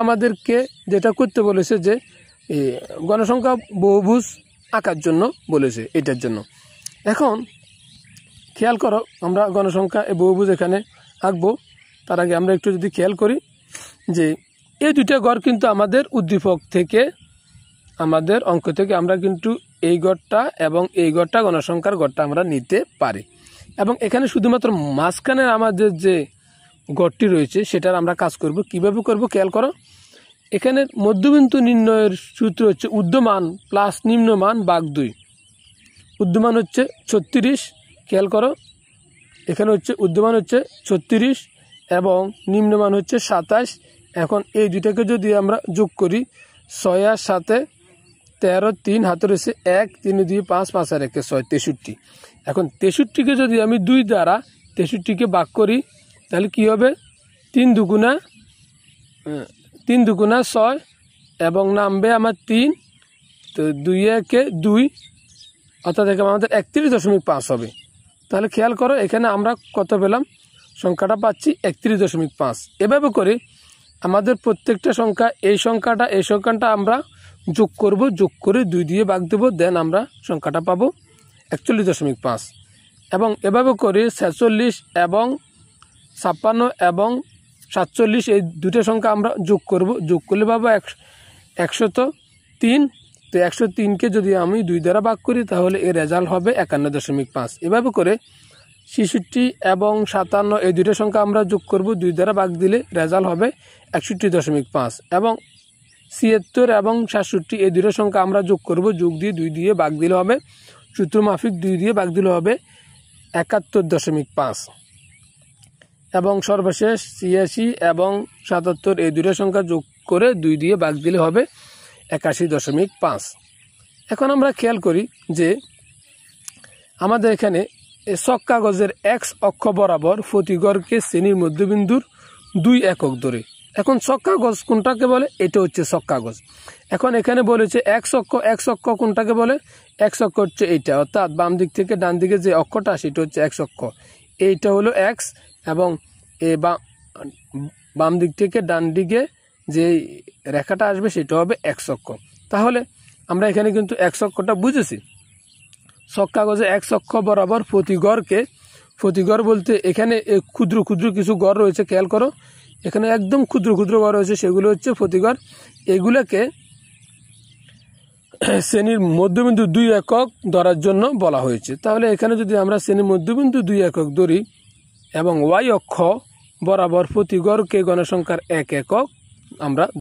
আমাদেরকে যেটা করতে বলেছে যে গণসংখ্যা বহুভুজ আঁকার জন্য বলেছে, এটার জন্য। এখন খেয়াল করো, আমরা গণসংখ্যা বহুভুজ এখানে আঁকবো। তার আগে আমরা একটু যদি খেয়াল করি যে এই দুইটা গড় কিন্তু আমাদের উদ্দীপক থেকে, আমাদের অঙ্ক থেকে আমরা কিন্তু এই গড়টা এবং এই গড়টা গণসংখ্যার গড়টা আমরা নিতে পারি। এবং এখানে শুধুমাত্র মাঝখানে আমাদের যে গড়টি রয়েছে সেটার আমরা কাজ করব। কিভাবে করব খেয়াল করো, এখানে মধ্যবিন্দু নির্ণয়ের সূত্র হচ্ছে ঊর্ধ্বমান প্লাস নিম্নমান ভাগ 2। ঊর্ধ্বমান হচ্ছে 36, খেয়াল করো এখানে হচ্ছে ঊর্ধ্বমান হচ্ছে 36 এবং নিম্নমান হচ্ছে 27। এখন এই দুইটাকে যদি আমরা যোগ করি, 6 আর 7 13, 3 হাতে রয়েছে 1, 3 2 5, 5 আর 1 6, 63। এখন 63কে যদি আমি 2 দ্বারা 63কে ভাগ করি তাহলে কি হবে, 3 দুগুণা 6 এবং নামবে আমার 3, তো 2 একে 2, অর্থাৎ এখানে আমাদের 31.5 হবে। তাহলে খেয়াল করো এখানে আমরা কত পেলাম, সংখ্যাটা পাচ্ছি 31.5। এভাবে করে আমাদের প্রত্যেকটা সংখ্যা, এই সংখ্যাটা আমরা যোগ করব, যোগ করে 2 দিয়ে ভাগ দেবো, দেন আমরা সংখ্যাটা পাবো 41.5। এবং এভাবে করে 46 এবং 56 এবং 47 এই দুটো সংখ্যা আমরা যোগ করব, যোগ করলে পাবো 103। তো 103কে যদি আমি 2 দ্বারা ভাগ করি তাহলে এর রেজাল্ট হবে 51.5। এভাবে করে 66 এবং 57 এই দুটো সংখ্যা আমরা যোগ করব, 2 দ্বারা ভাগ দিলে রেজাল্ট হবে 61.5। এবং 76 এবং 67 এই দুটো সংখ্যা আমরা যোগ করব, যোগ দিয়ে 2 দিয়ে ভাগ দিলে হবে, সূত্র মাফিক 2 দিয়ে ভাগ দিলে হবে 71.5। এবং সর্বশেষ 86 এবং 77 এই দুটো সংখ্যা যোগ করে 2 দিয়ে ভাগ দিলে হবে 81.5। এখন আমরা খেয়াল করি যে আমাদের এখানে ছক কাগজের X অক্ষ বরাবর প্রতি গড়কে শ্রেণীর মধ্যবিন্দুর 2 একক ধরে। এখন ছক কাগজ কোনটাকে বলে, এটা হচ্ছে ছক কাগজ। এখন এখানে বলেছে X অক্ষ কোনটাকে বলে, X অক্ষ হচ্ছে এইটা, অর্থাৎ বাম দিক থেকে ডান দিকে যে অক্ষটা সেটা হচ্ছে X অক্ষ, এইটা হলো X। এবং এই বাম দিক থেকে ডান দিকে যে রেখাটা আসবে সেটা হবে X অক্ষ। তাহলে আমরা এখানে কিন্তু X অক্ষটা বুঝেছি। ছক কাগজে X অক্ষ বরাবর প্রতি গড় বলতে এখানে ক্ষুদ্র ক্ষুদ্র কিছু গড় রয়েছে, খেয়াল করো এখানে একদম ক্ষুদ্র ক্ষুদ্র গড় রয়েছে, সেগুলো হচ্ছে প্রতি গড়। এগুলোকে শ্রেণীর মধ্যবিন্দু 2 একক ধরার জন্য বলা হয়েছে। তাহলে এখানে যদি আমরা শ্রেণীর মধ্যবিন্দু 2 একক ধরি এবং Y অক্ষ বরাবর প্রতি গড়কে গণসংখ্যার 1 একক আমরা